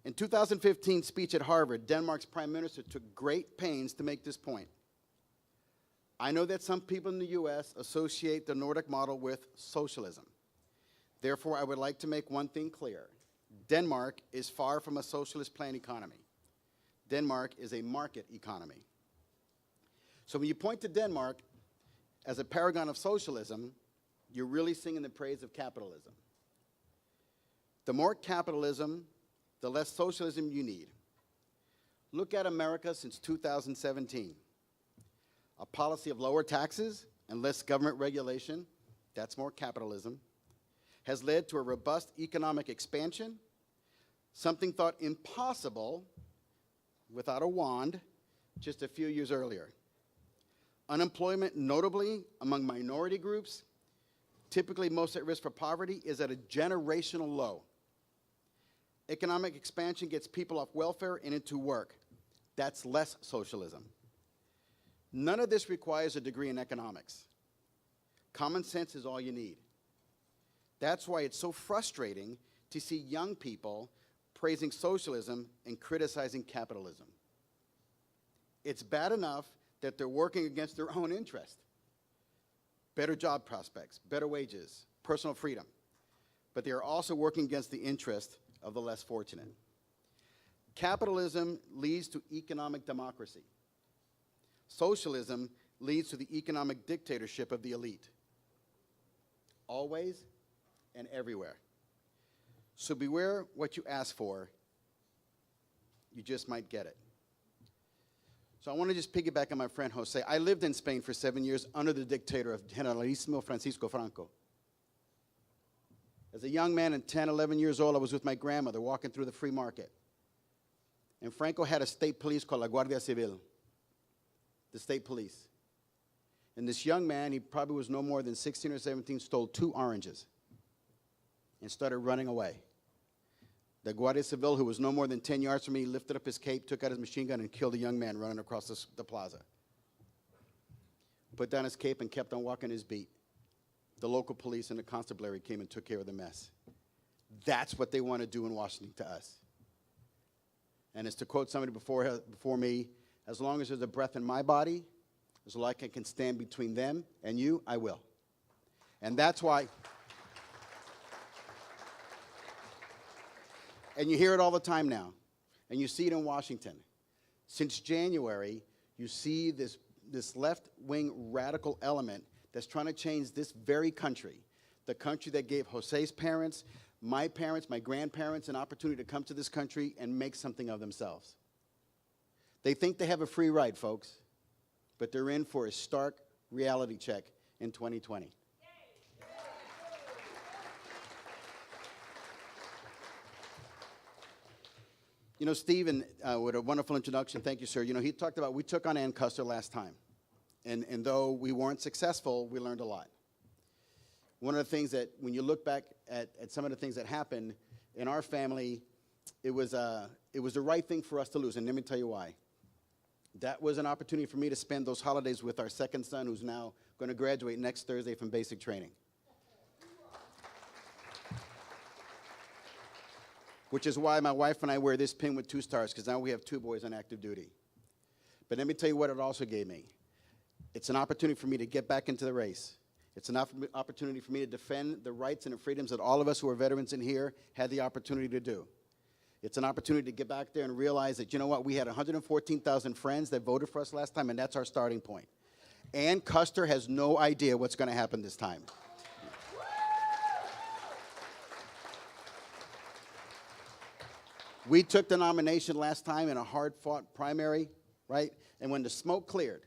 In 2015 speech at Harvard, Denmark's prime minister took great pains to make this point. I know that some people in the US associate the Nordic model with socialism. Therefore, I would like to make one thing clear. Denmark is far from a socialist planned economy. Denmark is a market economy. So when you point to Denmark as a paragon of socialism, you're really singing the praise of capitalism. The more capitalism, the less socialism you need. Look at America since 2017. A policy of lower taxes and less government regulation, that's more capitalism, has led to a robust economic expansion, something thought impossible without a wand just a few years earlier. Unemployment, notably among minority groups, typically most at risk for poverty, is at a generational low. Economic expansion gets people off welfare and into work. That's less socialism. None of this requires a degree in economics. Common sense is all you need. That's why it's so frustrating to see young people praising socialism and criticizing capitalism. It's bad enough that they're working against their own interest. Better job prospects, better wages, personal freedom. But they are also working against the interest of the less fortunate. Capitalism leads to economic democracy. Socialism leads to the economic dictatorship of the elite. Always and everywhere. So beware what you ask for. You just might get it. So I want to just piggyback on my friend Jose. I lived in Spain for 7 years under the dictator of Generalissimo Francisco Franco. As a young man at 10, 11 years old, I was with my grandmother walking through the free market. And Franco had a state police called La Guardia Civil, the state police. And this young man, he probably was no more than 16 or 17, stole 2 oranges and started running away. The Guardia Civil, who was no more than 10 yards from me, lifted up his cape, took out his machine gun, and killed a young man running across the plaza. Put down his cape and kept on walking his beat. The local police and the constabulary came and took care of the mess. That's what they want to do in Washington to us. And as to quote somebody before me, as long as there's a breath in my body, as long as I can stand between them and you, I will. And that's why, and you hear it all the time now, and you see it in Washington. Since January, you see this left-wing radical element that's trying to change this very country, the country that gave Jose's parents, my grandparents, an opportunity to come to this country and make something of themselves. They think they have a free ride, folks, but they're in for a stark reality check in 2020. You know, Stephen, with a wonderful introduction, thank you, sir. You know, he talked about, we took on Ann Custer last time. And though we weren't successful, we learned a lot. One of the things that, when you look back at some of the things that happened in our family, it was the right thing for us to lose, and let me tell you why. That was an opportunity for me to spend those holidays with our second son, who's now going to graduate next Thursday from basic training. Which is why my wife and I wear this pin with 2 stars, because now we have 2 boys on active duty. But let me tell you what it also gave me. It's an opportunity for me to get back into the race. It's an opportunity for me to defend the rights and the freedoms that all of us who are veterans in here had the opportunity to do. It's an opportunity to get back there and realize that, you know what, we had 114,000 friends that voted for us last time, and that's our starting point. Ann Custer has no idea what's going to happen this time. We took the nomination last time in a hard-fought primary, right? And when the smoke cleared,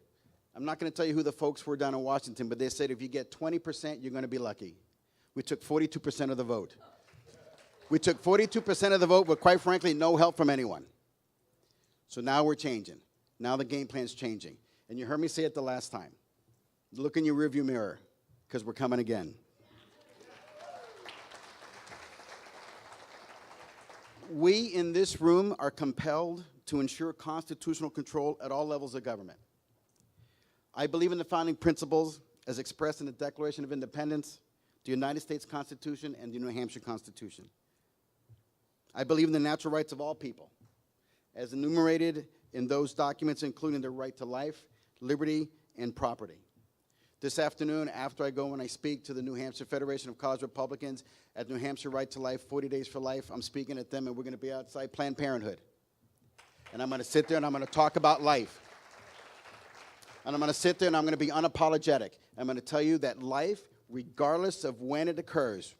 I'm not going to tell you who the folks were down in Washington, but they said if you get 20%, you're going to be lucky. We took 42% of the vote. We took 42% of the vote, but quite frankly, no help from anyone. So now we're changing. Now the game plan's changing. And you heard me say it the last time. Look in your rearview mirror, because we're coming again. We in this room are compelled to ensure constitutional control at all levels of government. I believe in the founding principles as expressed in the Declaration of Independence, the United States Constitution, and the New Hampshire Constitution. I believe in the natural rights of all people, as enumerated in those documents, including the right to life, liberty, and property. This afternoon, after I go and I speak to the New Hampshire Federation of College Republicans at New Hampshire Right to Life, 40 Days for Life, I'm speaking at them, and we're going to be outside Planned Parenthood. And I'm going to sit there and I'm going to talk about life. And I'm going to sit there and I'm going to be unapologetic. I'm going to tell you that life, regardless of when it occurs,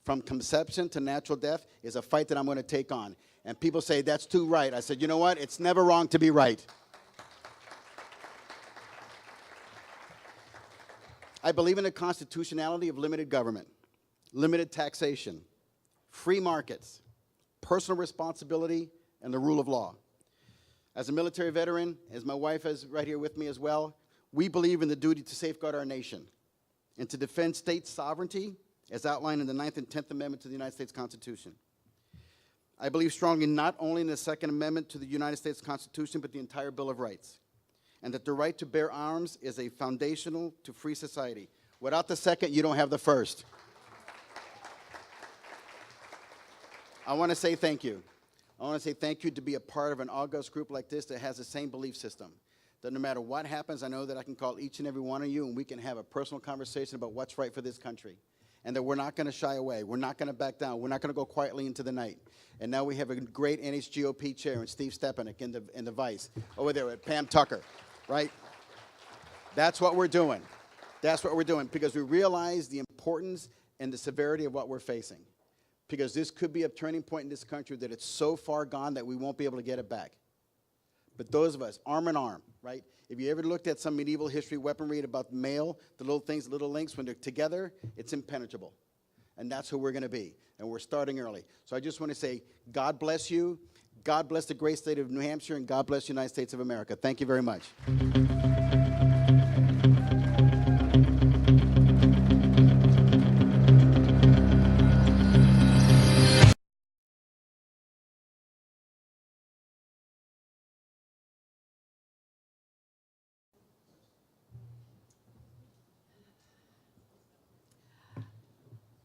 from conception to natural death, is a fight that I'm going to take on. And people say, that's too right. I said, you know what? It's never wrong to be right. I believe in the constitutionality of limited government, limited taxation, free markets, personal responsibility, and the rule of law. As a military veteran, as my wife is right here with me as well, we believe in the duty to safeguard our nation and to defend state sovereignty as outlined in the 9th and 10th Amendment to the United States Constitution. I believe strongly not only in the Second Amendment to the United States Constitution, but the entire Bill of Rights, and that the right to bear arms is a foundational to free society. Without the second, you don't have the first. I want to say thank you. I want to say thank you to be a part of an august group like this that has the same belief system. That no matter what happens, I know that I can call each and every one of you and we can have a personal conversation about what's right for this country. And that we're not going to shy away. We're not going to back down. We're not going to go quietly into the night. And now we have a great NHGOP chair and Steve Stepanek in the vice over there with Pam Tucker, right? That's what we're doing. That's what we're doing because we realize the importance and the severity of what we're facing. Because this could be a turning point in this country that it's so far gone that we won't be able to get it back. But those of us, arm in arm, right? If you ever looked at some medieval history weaponry about mail, the little things, the little links, when they're together, it's impenetrable. And that's who we're going to be. And we're starting early. So I just want to say, God bless you. God bless the great state of New Hampshire, and God bless the United States of America. Thank you very much.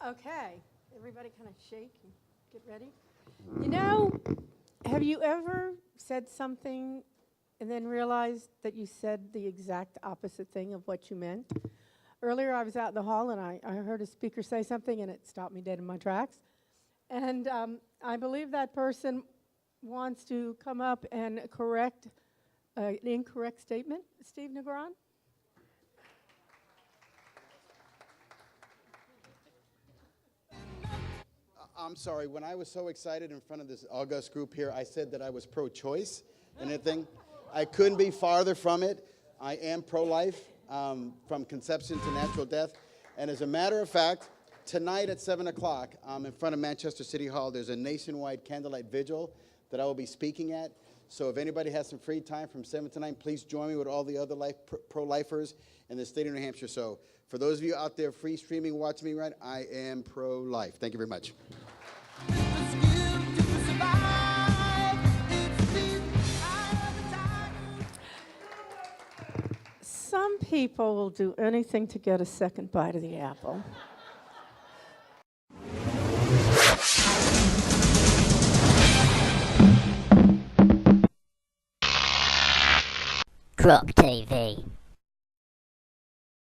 Okay, everybody kind of shake and get ready. You know, have you ever said something and then realized that you said the exact opposite thing of what you meant? Earlier I was out in the hall and I heard a speaker say something and it stopped me dead in my tracks. And I believe that person wants to come up and correct an incorrect statement. Steve Negron? I'm sorry, when I was so excited in front of this august group here, I said that I was pro-choice and everything. I couldn't be farther from it. I am pro-life, from conception to natural death. And as a matter of fact, tonight at 7 o'clock, in front of Manchester City Hall, there's a nationwide candlelight vigil that I will be speaking at. So if anybody has some free time from 7 to 9, please join me with all the other pro-lifers in the state of New Hampshire. So for those of you out there free streaming, watching me right, I am pro-life. Thank you very much. Some people will do anything to get a second bite of the apple. Crop TV.